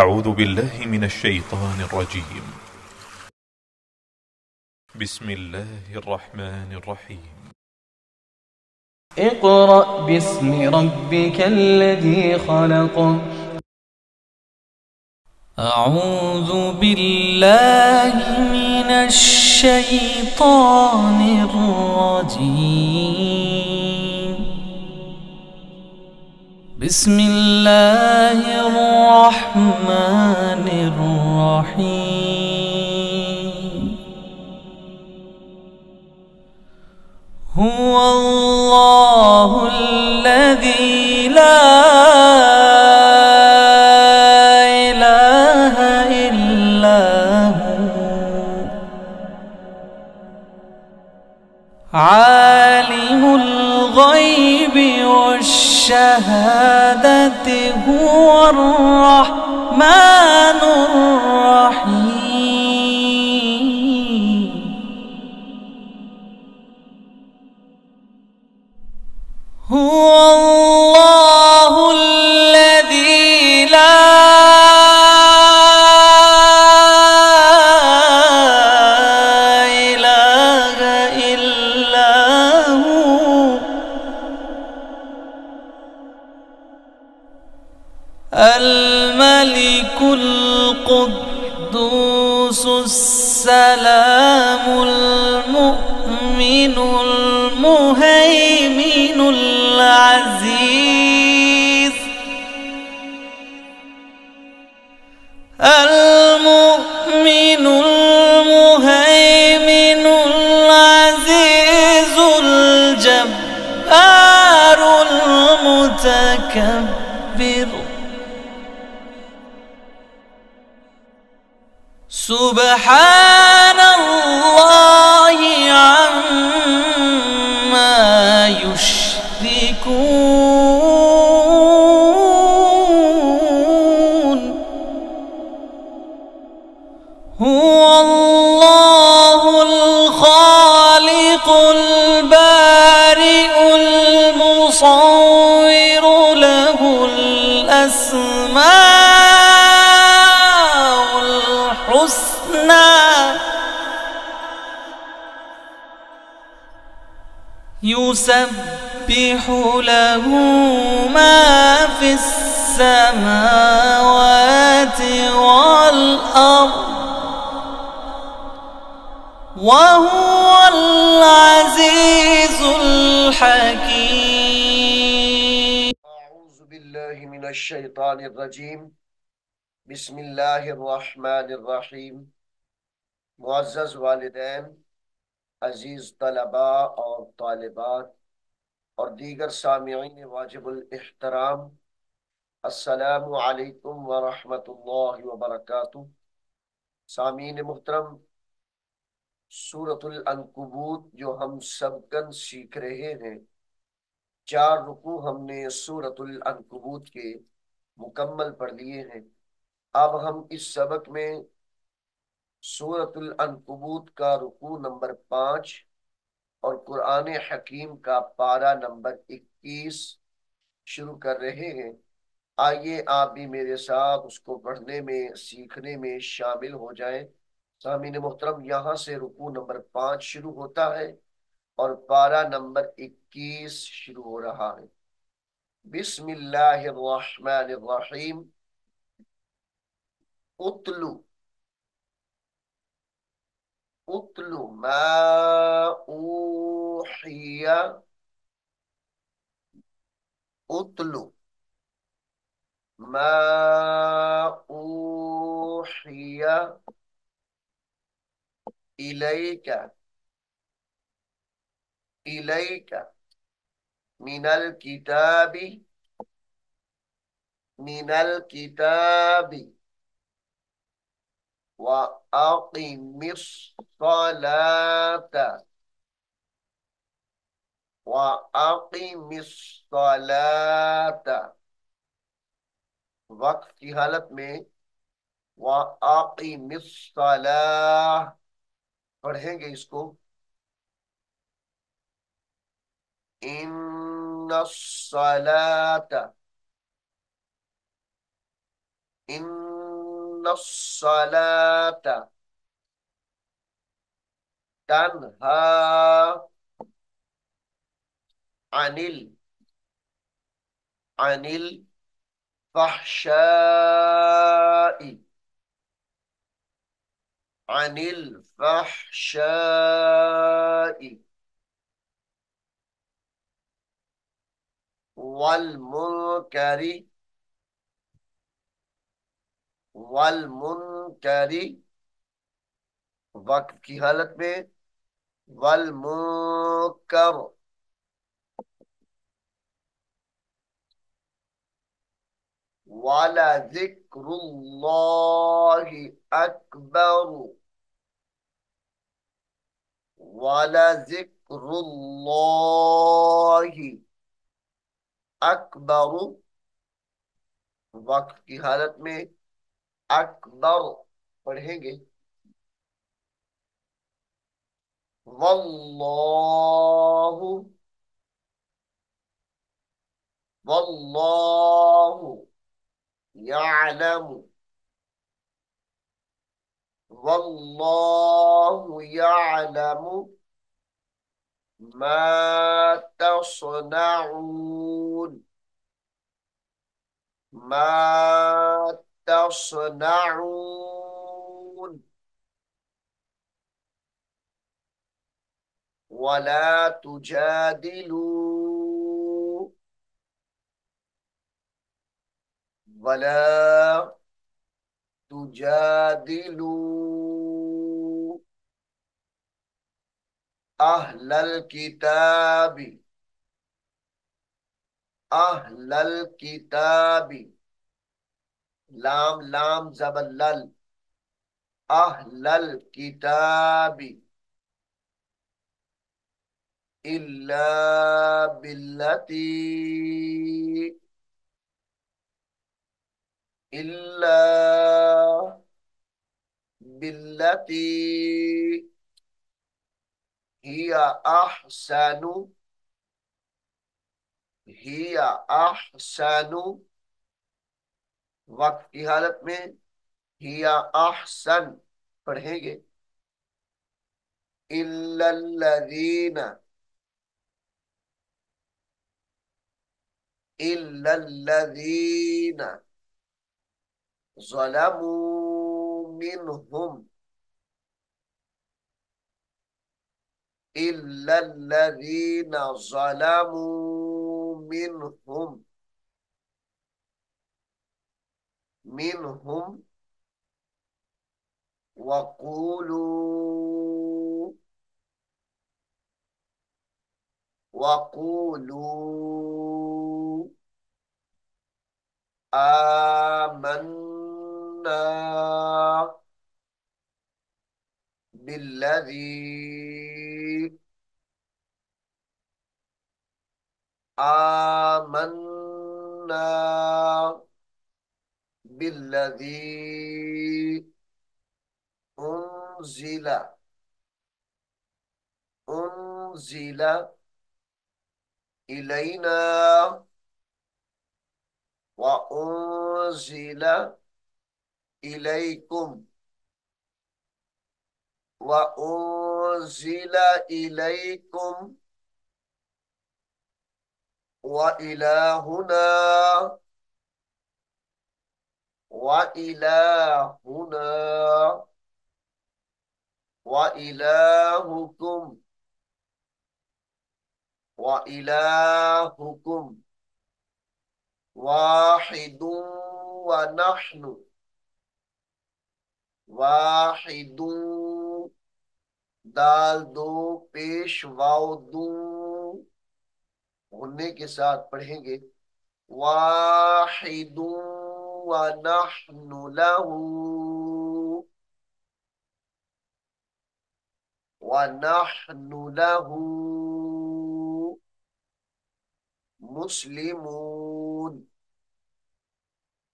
أعوذ بالله من الشيطان الرجيم. بسم الله الرحمن الرحيم. اقرأ باسم ربك الذي خلق. أعوذ بالله من الشيطان الرجيم. بسم الله الرحمن الرحيم. هو الله الذي لا إله إلا هو عالم الغيب والشهادة هو الرحمن الرحيم. هو الله الذي لا إله إلا هو الملك القدوس السلام المؤمن المهيمن العزيز المؤمن المهيمن العزيز الجبار المتكبر. سبحان الله عما يشركون. هو الله الخالق البارئ المصور له الأسماء الحسنى يسبح له ما في السماوات والأرض وهو العزيز الحكيم. أعوذ بالله من الشيطان الرجيم. بسم اللہ الرحمن الرحیم. معزز والدین، عزیز طلباء اور طالبات اور دیگر سامعین واجب الاحترام، السلام علیکم ورحمۃ اللہ وبرکاتہ. سامعین محترم، سورۃ العنکبوت جو ہم سبقاً سیکھ رہے ہیں، 4 رکوع ہم نے سورۃ العنکبوت کے مکمل پڑھ لیے ہیں. اب ہم اس سبق میں سورۃ العنکبوت کا رکوع نمبر 5 اور قرآن حکیم کا پارہ نمبر 21 شروع کر رہے ہیں. آئیے آپ بھی میرے ساتھ اس کو پڑھنے میں، سیکھنے میں شامل ہو جائیں. سامعین محترم، یہاں سے رکوع نمبر 5 شروع ہوتا ہے اور پارہ نمبر 21 شروع ہو رہا ہے. بسم اللہ الرحمن الرحیم. اتلو اتلو ما اوحی اتلو ما اوحی الیک من الکتاب وَأَقِمِ الصَّلَاةَ. وقف کی حالت میں وَأَقِمِ الصَّلَاةَ پڑھیں گے اس کو. إن الصلاة إن الصلاة تنهى عن عن الفحشاء عن الفحشاء والمنكر وقف کی حالت میں والمنکر وَلَذِكْرُ اللَّهِ أَكْبَرُ وَلَذِكْرُ اللَّهِ أَكْبَرُ وقف کی حالت میں اکبر پڑھیں گے واللہ يعلم والله يعلم ما تصنعون ولا تجادلوا أهل الكتاب لام زبر لل أهل الكتاب إلا بالتي هي أحسن وقف کی حالت میں ہی احسن پڑھیں گے إلا الذين ظلموا منهم إلا الذين ظلموا منهم وقولوا آمنا بالذي أنزل إلينا وأنزل إليكم وإلهنا وإلهكم واحد دال دو پیش واو دو غننے کے ساتھ پڑھیں گے واحد ونحن له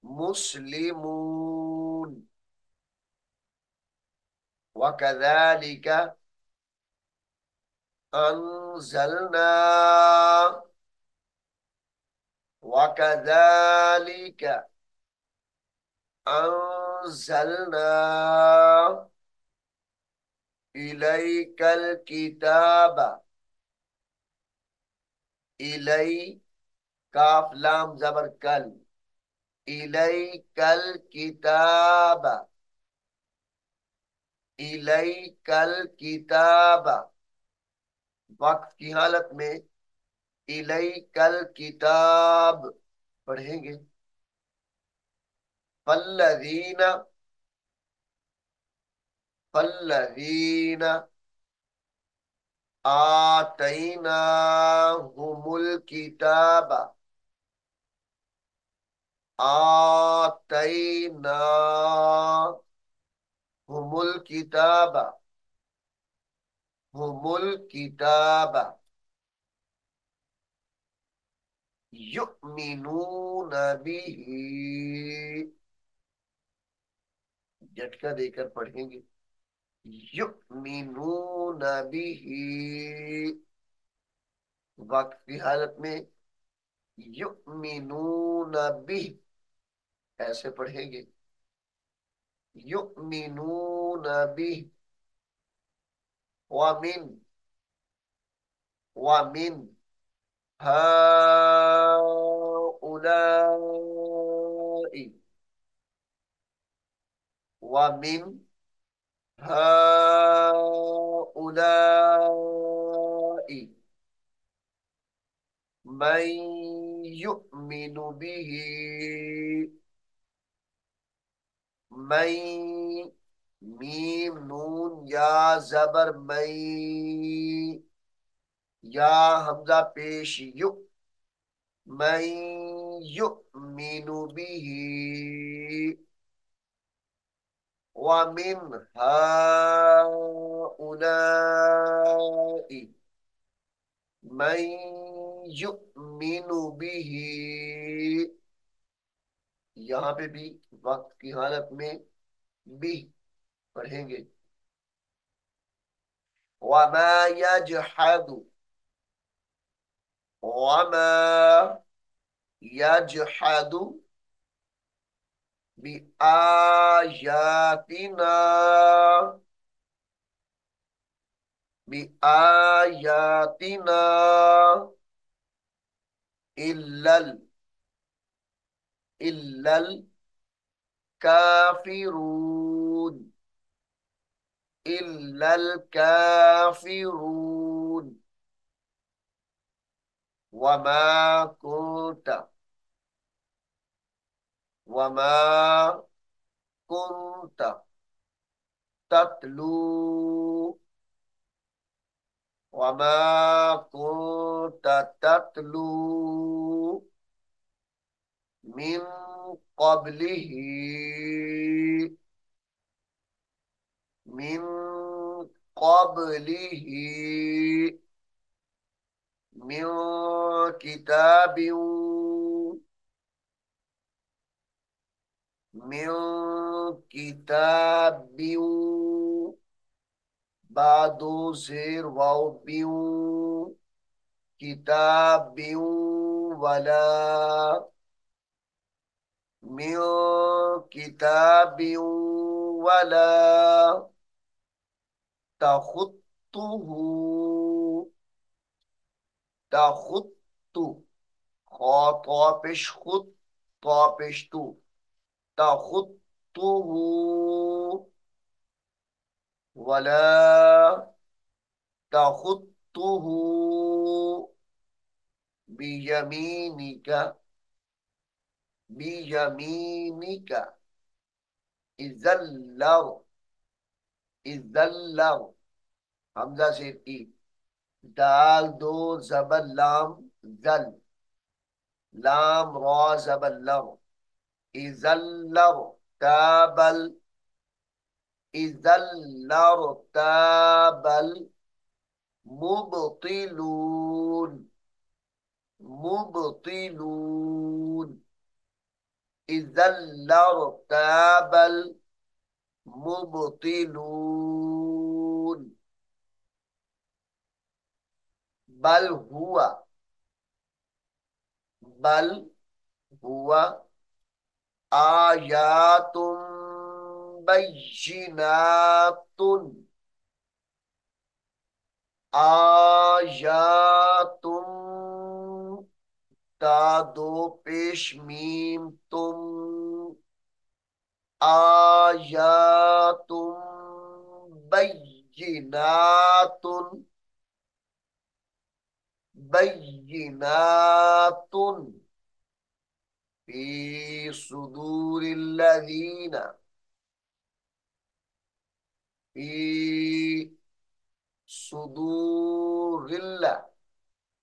مسلمون وكذلك أنزلنا انزلنا الیک الکتاب، الی کاف لام زبر کل، الیک الکتاب، الیک الکتاب، وقت کی حالت میں الیک الکتاب پڑھیں گے. فالذین، فالذین آتیناہم الکتاب، آتیناہم الکتاب، ہم الکتاب یؤمنون بہ، جھٹکا دے کر پڑھیں گے یؤمنون بہ، وقت کی حالت میں یؤمنون بہ ایسے پڑھیں گے یؤمنون بہ. ومن هؤلاء، ومن هؤلاء من يؤمن به، من، میم نون یا زبر میں، یا حمزہ پیش یو، من یؤمن به، ومن هؤلاء من یؤمن به، یہاں پہ بھی وقت کی حالت میں بھی پڑھیں گے. وما يجحد، وما يجحد بآياتنا، بآياتنا إلا الكافرون، إلا الكافرون. وما كنت، وما كنت تتلو، وما كنت تتلو من قبله، من قبله من كتاب، من كتاب بعد زیر واو بیو، کتاب ولا، من كتاب ولا تخطه، تخط، خطا پیش خط، تا پیش تو، تخطه ولا تخطه بيمينك، بيمينك إذا لو، إذا لو حمزہ سے ای، دال دو زبر لام ذل، لام را زبر لو، إذا لو تابل، إذا لو تابل مبطلون، مبطلون، إذا لارتاب المبطلون. بل هو، بل هو آیات بینات آیات تا دو پیش میم تم آیات بینات بینات فی صدور الذین فی صدور اللہ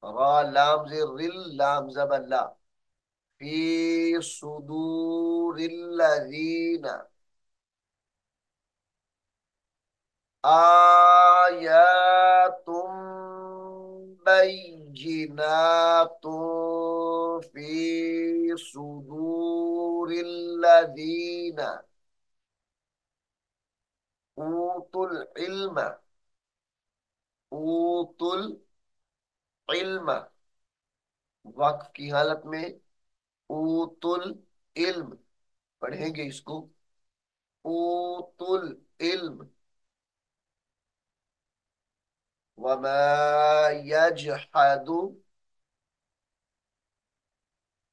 را لام زر رل لام زبر لا فی صدور الذین آیات بینات فی صدور الذین اوتوا العلم اوتوا العلم وقف کی حالت میں اوتوا العلم پڑھیں گے اس کو اوتوا العلم وما يجحد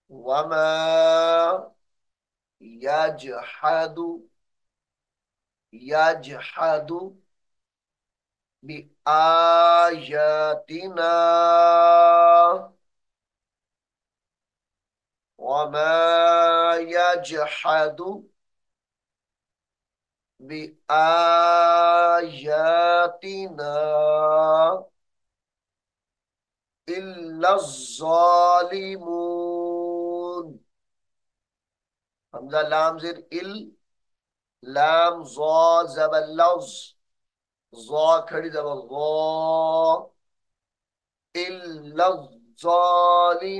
وما يجحد يجحد بآياتنا وما يجحد بآياتنا إلا الظالمون حمزہ لام زر ال لام ظا زبر لوز ظا کھڑی زبر غا إلا الظالمون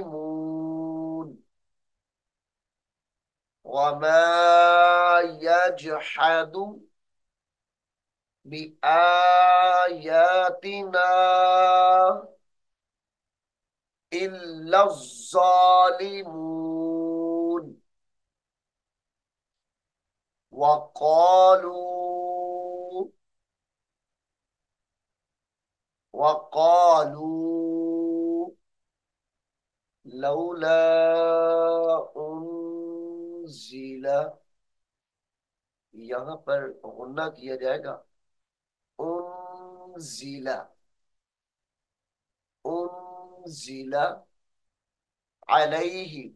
وما يجحد بآياتنا إلا الظالمون وقالوا لولا انزل یہاں پر غنہ کیا جائے گا انزل انزل علیہ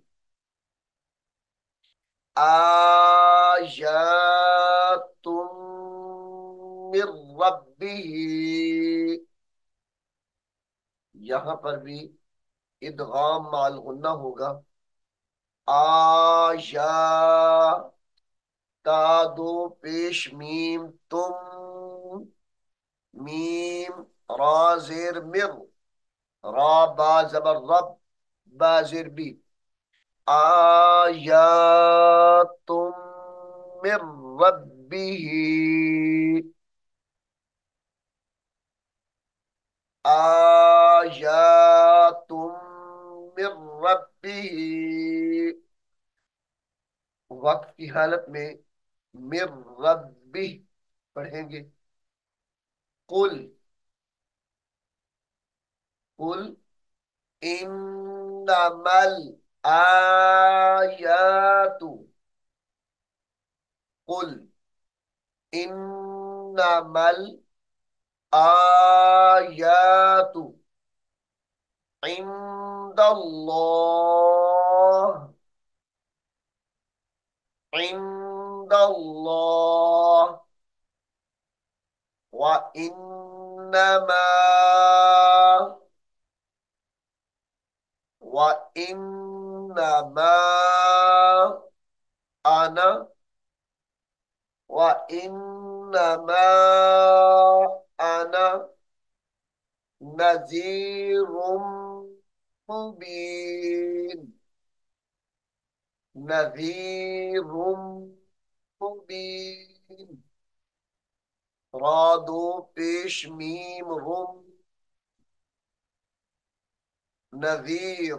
آیات من ربہ یہاں پر بھی ادغام مع الغنہ ہوگا آیا تا دو پیش میم تم میم را زیر مر را با زبر رب با زیر بی آیات من ربہ آیات من ربہ وقف کی حالت میں من ربہ پڑھیں گے قل قل انما الآیات قل انما الآیات عند اللہ عند اللہ وإنما أنا وإنما أنا نذير مبين نذير مبين را دو پیش میم رم نذیر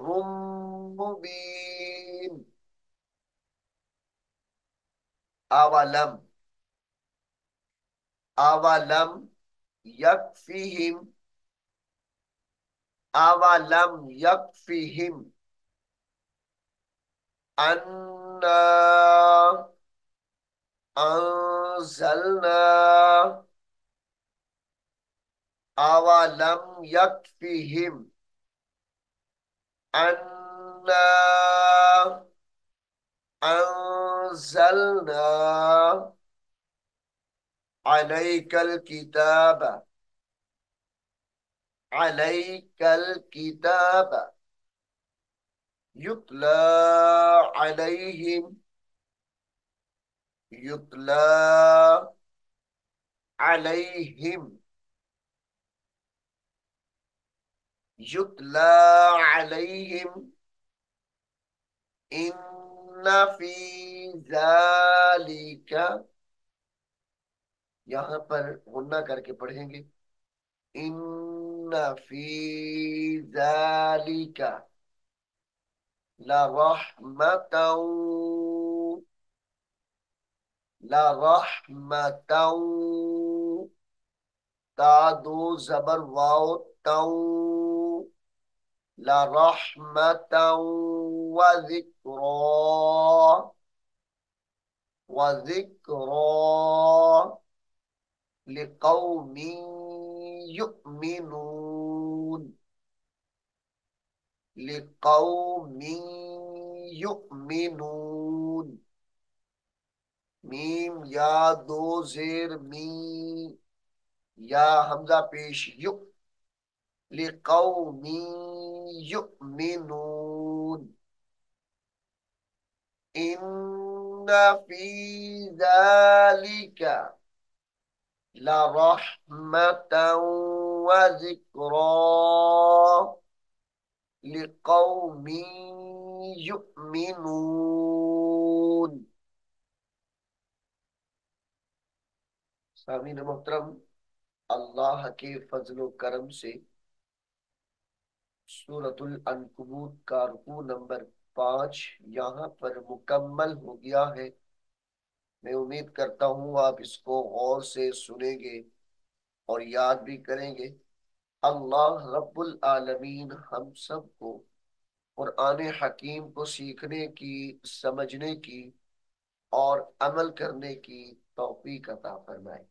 مبین اولم اولم یکفیہم، اولم یکفیہم انا انزلنا، اولم یکفیہم انا انزلنا علیک الکتاب، علیک الکتاب یتلی علیہم، یتلی علیہم، یتلی علیہم ان فی ذالک، یہاں پر غنہ کر کے پڑھیں گے، ان فی ذالک لرحمتا، لرحمتا، تا دو زبر واو تو، لرحمتا وذکرا، وذکرا لقوم یؤمنون، لقوم یؤمنون، میم یا دو زیر می، یا حمزہ پیش یو، لقوم یؤمنون ان فی ذالک لرحمتا وذکرا لقوم یؤمنون۔ سامعین محترم، اللہ کے فضل و کرم سے سورۃ العنکبوت کا رکوع نمبر 5 یہاں پر مکمل ہو گیا ہے۔ میں امید کرتا ہوں آپ اس کو غور سے سنیں گے اور یاد بھی کریں گے۔ اللہ رب العالمین ہم سب کو قرآن حکیم کو سیکھنے کی، سمجھنے کی اور عمل کرنے کی توفیق عطا فرمائے،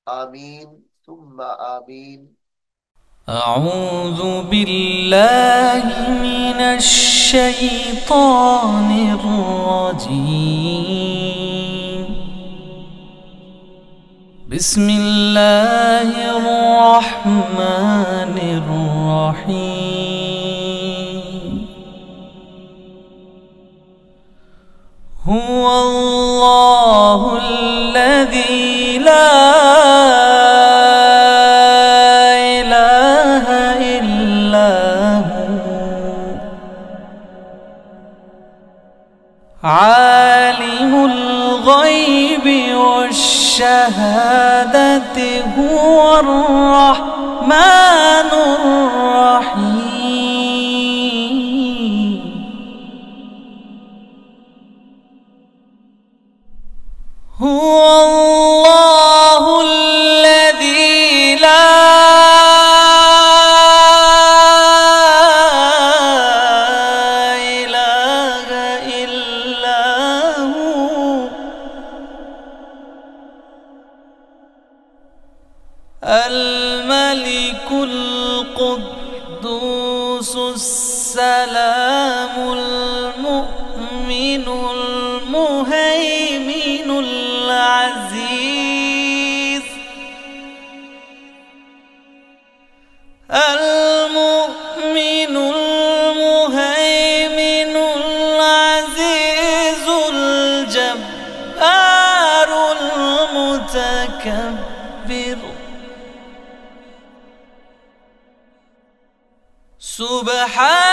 آمین ثم آمین۔ أعوذ بالله من الشيطان الرجيم، بسم الله الرحمن الرحيم، هو الله الذي لا عالم الغيب والشهادة هو الرحمن الرحيم، هو الله الذي لا الملك القدوس السلام المؤمن المهيمن العزيز، المؤمن المهيمن العزيز الجبار المتكبر، سبحان